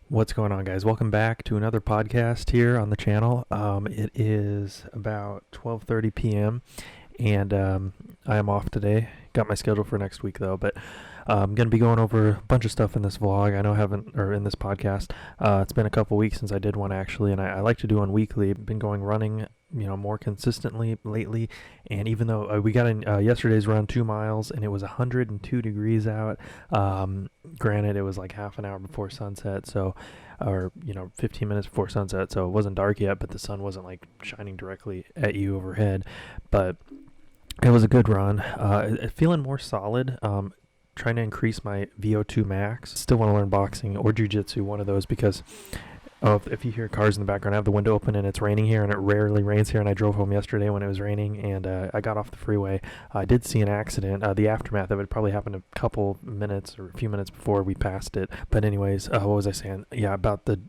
What's going on, guys? Welcome back to another podcast here on the channel. It is about 12:30 p.m. and I am off today. Got my schedule for next week though, but I'm gonna be going over a bunch of stuff in this vlog. I know I haven't, or in this podcast. It's been a couple weeks since I did one actually, and I like to do one weekly. Been going running, more consistently lately. And even though we got in yesterday's run 2 miles and it was 102 degrees out, granted it was like half an hour before sunset, so, or 15 minutes before sunset, so it wasn't dark yet, but the sun wasn't like shining directly at you overhead. But it was a good run. Feeling more solid. Trying to increase my VO2 max. Still want to learn boxing or jiu-jitsu, one of those, because if you hear cars in the background, I have the window open and it's raining here, and it rarely rains here, and I drove home yesterday when it was raining, and I got off the freeway. I did see an accident. The aftermath of it probably happened a couple minutes or a few minutes before we passed it. But anyways, what was I saying? Yeah, about the,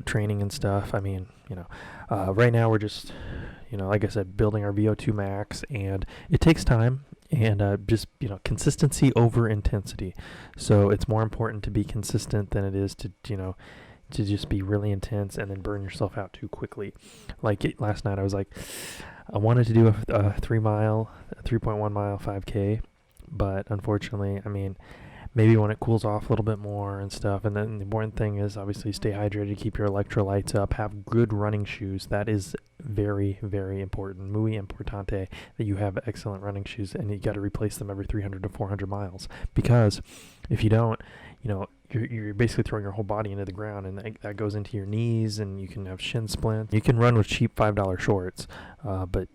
training and stuff. I mean, right now we're just, like I said, building our VO2 max, and it takes time. And just, consistency over intensity. So it's more important to be consistent than it is to just be really intense and then burn yourself out too quickly. Like last night, I was like, I wanted to do a 3.1 mile 5K, but unfortunately, I mean, maybe when it cools off a little bit more and stuff. And then the important thing is obviously stay hydrated, keep your electrolytes up, have good running shoes. That is very, very important. Muy importante that you have excellent running shoes, and you got to replace them every 300 to 400 miles. Because if you don't, you're basically throwing your whole body into the ground, and that goes into your knees, and you can have shin splints. You can run with cheap $5 shorts, but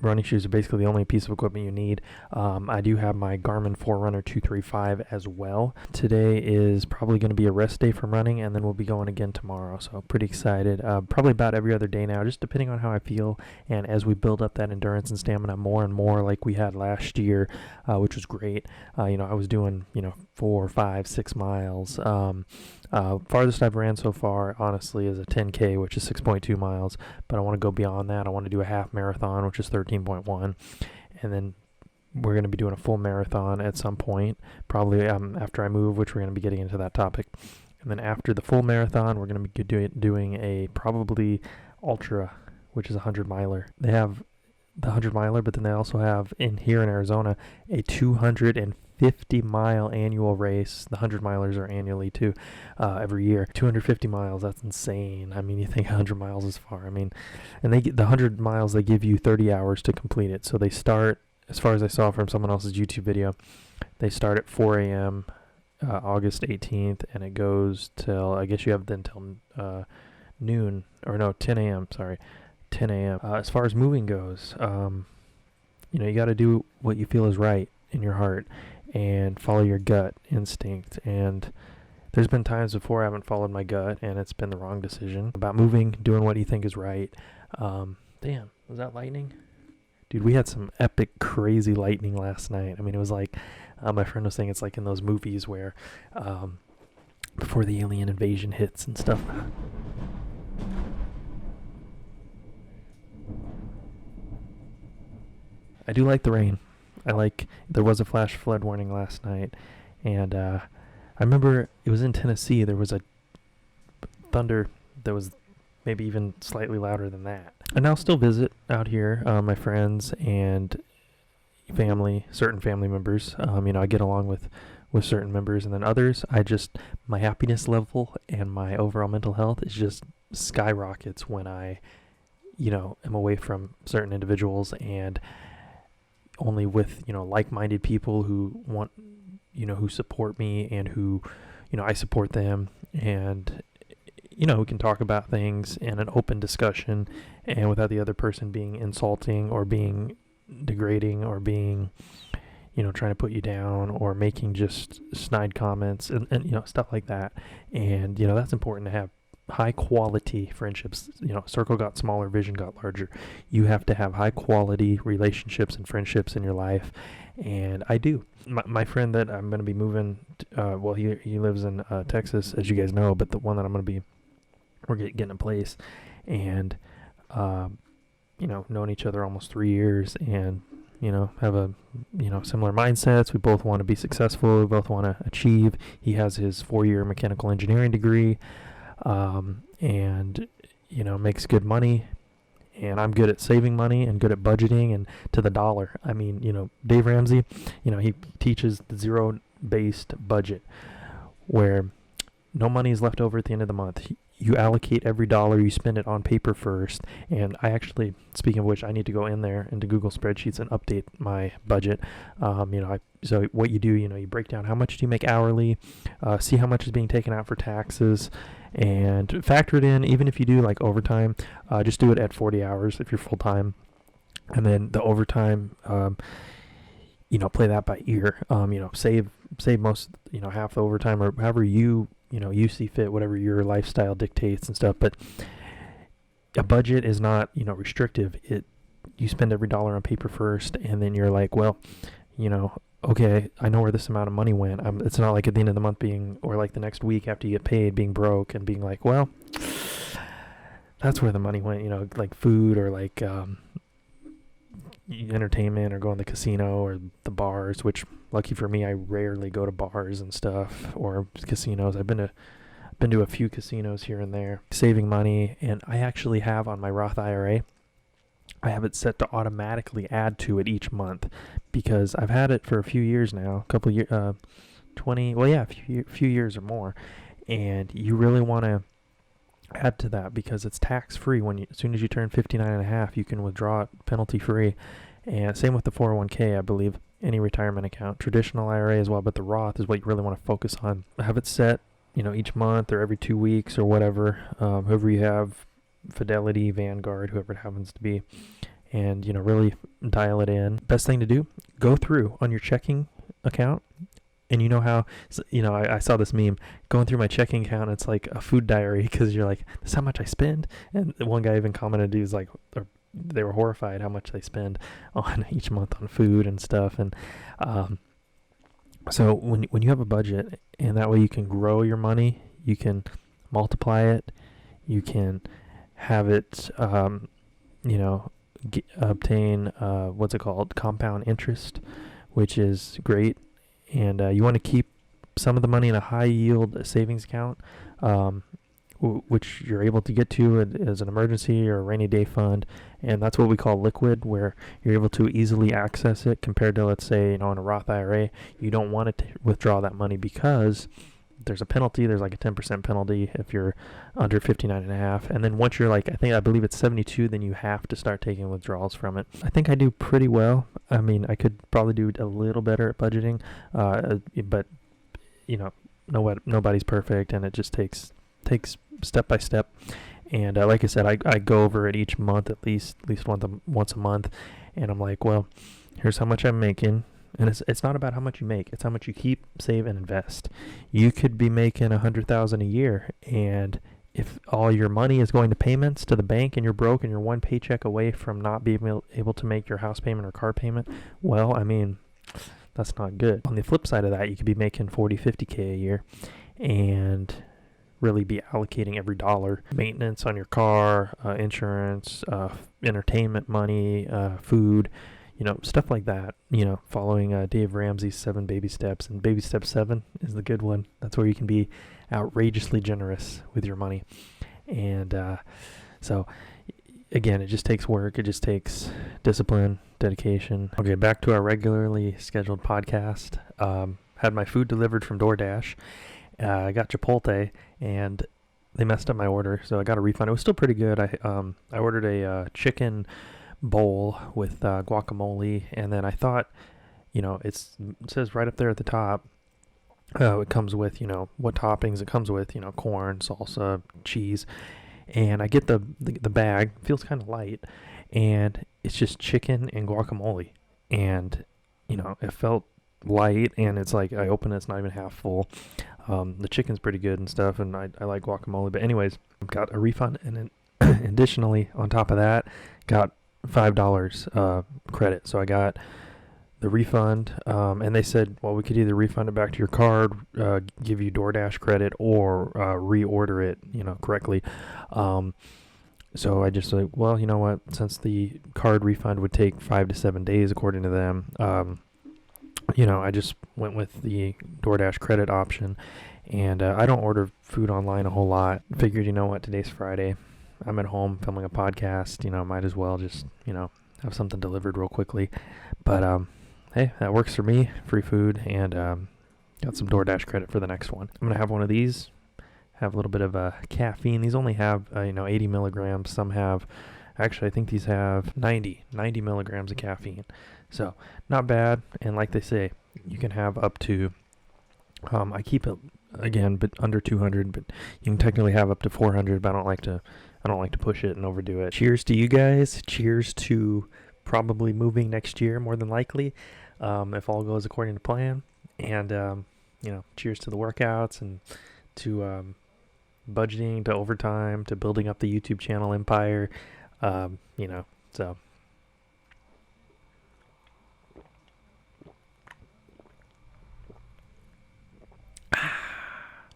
running shoes are basically the only piece of equipment you need. I do have my Garmin Forerunner 235 as well. Today is probably going to be a rest day from running, and then we'll be going again tomorrow, so pretty excited. Probably about every other day now, just depending on how I feel, and as we build up that endurance and stamina more and more like we had last year, which was great. I was doing 4, 5, 6 miles. Farthest I've ran so far, honestly, is a 10K, which is 6.2 miles. But I want to go beyond that. I want to do a half marathon, which is 13.1. And then we're going to be doing a full marathon at some point, probably after I move, which we're going to be getting into that topic. And then after the full marathon, we're going to be doing a probably ultra, which is a 100-miler. They have the 100-miler, but then they also have here in Arizona a 250-mile annual race. The 100-milers are annually too, every year. 250 miles, that's insane. I mean, you think 100 miles is far. I mean, and the 100 miles, they give you 30 hours to complete it. So they start, as far as I saw from someone else's YouTube video, they start at 4 a.m. August 18th, and it goes till, I guess you have then till noon, or no, 10 a.m., sorry. 10 a.m. As far as moving goes, you got to do what you feel is right in your heart and follow your gut instinct. And there's been times before I haven't followed my gut and it's been the wrong decision. About moving, doing what you think is right. Damn, was that lightning? Dude, we had some epic, crazy lightning last night. I mean, it was like, my friend was saying it's like in those movies where before the alien invasion hits and stuff. I do like the rain. There was a flash flood warning last night, and I remember it was in Tennessee. There was a thunder that was maybe even slightly louder than that. And I'll still visit out here, my friends and family, certain family members. I get along with certain members, and then others, my happiness level and my overall mental health is just skyrockets when I, am away from certain individuals and only with like-minded people who want who support me and who I support them, and we can talk about things in an open discussion and without the other person being insulting or being degrading or being trying to put you down or making just snide comments and stuff like that. And that's important to have high quality friendships. Circle got smaller, vision got larger. You have to have high quality relationships and friendships in your life, and I do. My friend that I'm going to be moving he lives in Texas, as you guys know, but the one that I'm going to be, we're getting a place, and known each other almost 3 years, and have a similar mindsets. We both want to be successful, we both want to achieve. He has his 4-year mechanical engineering degree. and makes good money. And I'm good at saving money and good at budgeting and to the dollar. I mean, Dave Ramsey, he teaches the zero-based budget where no money is left over at the end of the month. You allocate every dollar, you spend it on paper first. And I actually, speaking of which, I need to go in there into Google Spreadsheets and update my budget. So what you do, you break down how much do you make hourly, see how much is being taken out for taxes, and factor it in. Even if you do like overtime, just do it at 40 hours if you're full time. And then the overtime, play that by ear. Save most, half the overtime or however you see fit, whatever your lifestyle dictates and stuff. But a budget is not, restrictive. You spend every dollar on paper first, and then you're like, well, okay, I know where this amount of money went. It's not like at the end of the month or like the next week after you get paid being broke and being like, well, that's where the money went, like food or like entertainment or going to the casino or the bars, which lucky for me, I rarely go to bars and stuff or casinos. I've been to a few casinos here and there, saving money. And I actually have on my Roth IRA, I have it set to automatically add to it each month because I've had it for a few years now, a couple years, a few years or more. And you really want to add to that because it's tax free. As soon as you turn 59 and a half, you can withdraw it penalty free. And same with the 401k, I believe, any retirement account, traditional IRA as well, but the Roth is what you really want to focus on. Have it set, each month or every 2 weeks or whatever, whoever you have, Fidelity, Vanguard, whoever it happens to be, and, really dial it in. Best thing to do, go through on your checking account. And you know how, I saw this meme going through my checking account. It's like a food diary because you're like, this is how much I spend. And one guy even commented, he was like, they were horrified how much they spend on each month on food and stuff. And so when you have a budget, and that way you can grow your money, you can multiply it, you can have it, obtain what's it called, compound interest, which is great. And you want to keep some of the money in a high yield savings account, which you're able to get to as an emergency or a rainy day fund. And that's what we call liquid, where you're able to easily access it compared to, let's say, in a Roth IRA, you don't want to withdraw that money because there's a penalty. There's like a 10% penalty if you're under 59 and a half. And then once you're like, I believe it's 72, then you have to start taking withdrawals from it. I think I do pretty well. I mean, I could probably do a little better at budgeting, but nobody's perfect, and it just takes step by step. And like I said, I go over it each month, at least once a month, and I'm like, well, here's how much I'm making. And it's not about how much you make; it's how much you keep, save, and invest. You could be making $100,000 a year, and if all your money is going to payments to the bank, and you're broke, and you're one paycheck away from not being able to make your house payment or car payment, well, I mean, that's not good. On the flip side of that, you could be making 40, 50K a year, and really be allocating every dollar, maintenance on your car, insurance, entertainment money, food. Stuff like that, following Dave Ramsey's 7 baby steps. And baby step 7 is the good one. That's where you can be outrageously generous with your money. And so, again, it just takes work. It just takes discipline, dedication. Okay, back to our regularly scheduled podcast. Had my food delivered from DoorDash. I got Chipotle, and they messed up my order, so I got a refund. It was still pretty good. I ordered a chicken bowl with guacamole, and then I thought, it says right up there at the top, it comes with, what toppings it comes with, corn, salsa, cheese, and I get the bag, feels kind of light, and it's just chicken and guacamole, and it felt light, and it's like I open it, it's not even half full. The chicken's pretty good and stuff, and I like guacamole, but anyways, got a refund, and then additionally on top of that, got $5 credit. So I got the refund, and they said, well, we could either refund it back to your card, give you DoorDash credit, or reorder it, correctly. So I just like, well, you know what? Since the card refund would take 5 to 7 days, according to them, I just went with the DoorDash credit option, and I don't order food online a whole lot. Figured, today's Friday. I'm at home filming a podcast, might as well just, have something delivered real quickly. But, hey, that works for me. Free food, and got some DoorDash credit for the next one. I'm going to have one of these, have a little bit of caffeine. These only have, 80 milligrams. Some have, actually, I think these have 90 milligrams of caffeine. So, not bad. And like they say, you can have up to, I keep it, again, but under 200, but you can technically have up to 400, but I don't like to push it and overdo it. Cheers to you guys. Cheers to probably moving next year, more than likely, if all goes according to plan. And, cheers to the workouts and to budgeting, to overtime, to building up the YouTube channel empire, so.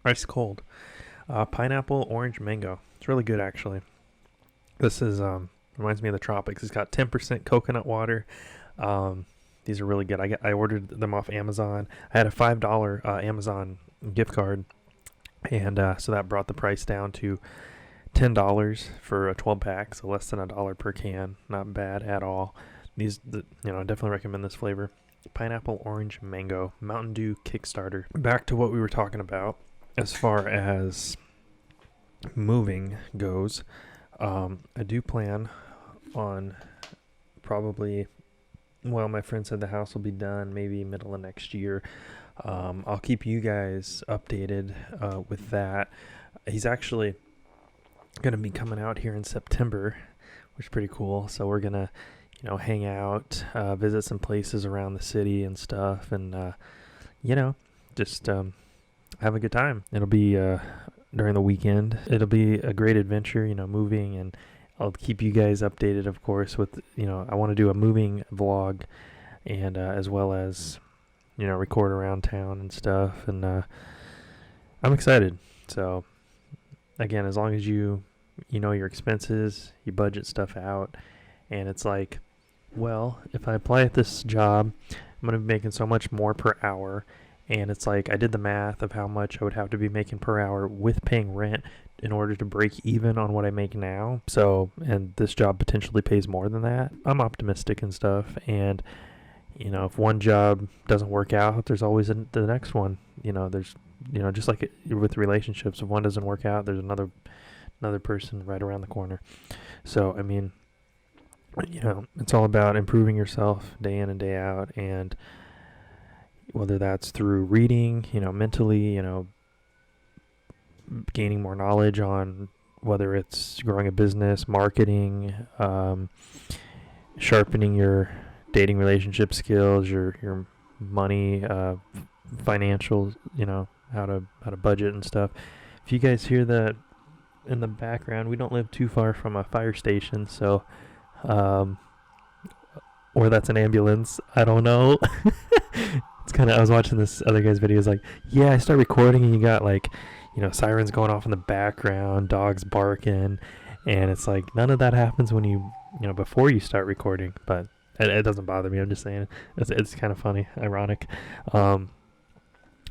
Ice cold. Pineapple, orange, mango. It's really good, actually. This is reminds me of the tropics. It's got 10% coconut water. These are really good. I ordered them off Amazon. I had a $5 Amazon gift card, and so that brought the price down to $10 for a 12-pack, so less than $1 per can. Not bad at all. I definitely recommend this flavor. Pineapple, orange, mango, Mountain Dew Kickstarter. Back to what we were talking about as far as moving goes. I do plan on probably, my friend said the house will be done maybe middle of next year. I'll keep you guys updated with that. He's actually going to be coming out here in September, which is pretty cool. So we're going to, hang out, visit some places around the city and stuff, and, just have a good time. It'll be during the weekend. It'll be a great adventure, moving, and I'll keep you guys updated, of course, with, I want to do a moving vlog, and as well as, record around town and stuff, and I'm excited. So, again, as long as you know your expenses, you budget stuff out, and it's like, well, if I apply at this job, I'm going to be making so much more per hour. And it's like, I did the math of how much I would have to be making per hour with paying rent in order to break even on what I make now. So, and this job potentially pays more than that. I'm optimistic and stuff. And, if one job doesn't work out, there's always the next one. There's, just like with relationships, if one doesn't work out, there's another person right around the corner. So, I mean, it's all about improving yourself day in and day out, and whether that's through reading, mentally, gaining more knowledge on whether it's growing a business, marketing, sharpening your dating relationship skills, your money, financial, how to budget and stuff. If you guys hear that in the background, we don't live too far from a fire station, so or that's an ambulance. I don't know. It's kind of, I was watching this other guy's videos, like, I start recording and you got like, sirens going off in the background, dogs barking, and it's like none of that happens when you before you start recording, but it doesn't bother me. I'm just saying it's kind of funny, ironic.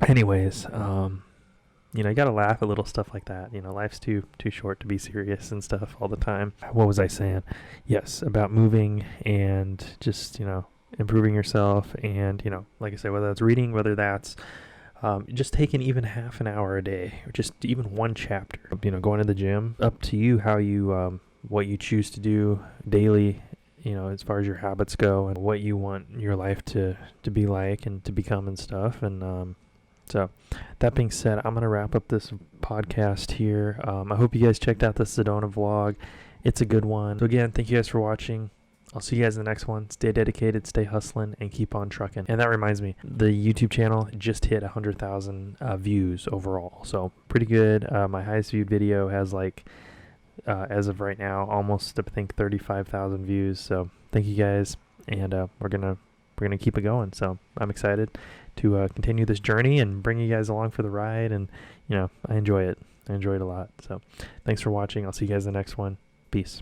Anyways, you gotta laugh at little stuff like that. Life's too short to be serious and stuff all the time. What was I saying? Yes, about moving and just, improving yourself, and, like I said, whether that's reading, whether that's just taking even half an hour a day, or just even one chapter, going to the gym. Up to you how you, what you choose to do daily, as far as your habits go, and what you want your life to be like and to become and stuff. And, so that being said, I'm going to wrap up this podcast here. I hope you guys checked out the Sedona vlog. It's a good one. So again, thank you guys for watching. I'll see you guys in the next one. Stay dedicated, stay hustling, and keep on trucking. And that reminds me, the YouTube channel just hit 100,000 views overall. So pretty good. My highest viewed video has as of right now, almost, I think, 35,000 views. So thank you guys. And we're gonna keep it going. So I'm excited to continue this journey and bring you guys along for the ride. And, I enjoy it. I enjoy it a lot. So thanks for watching. I'll see you guys in the next one. Peace.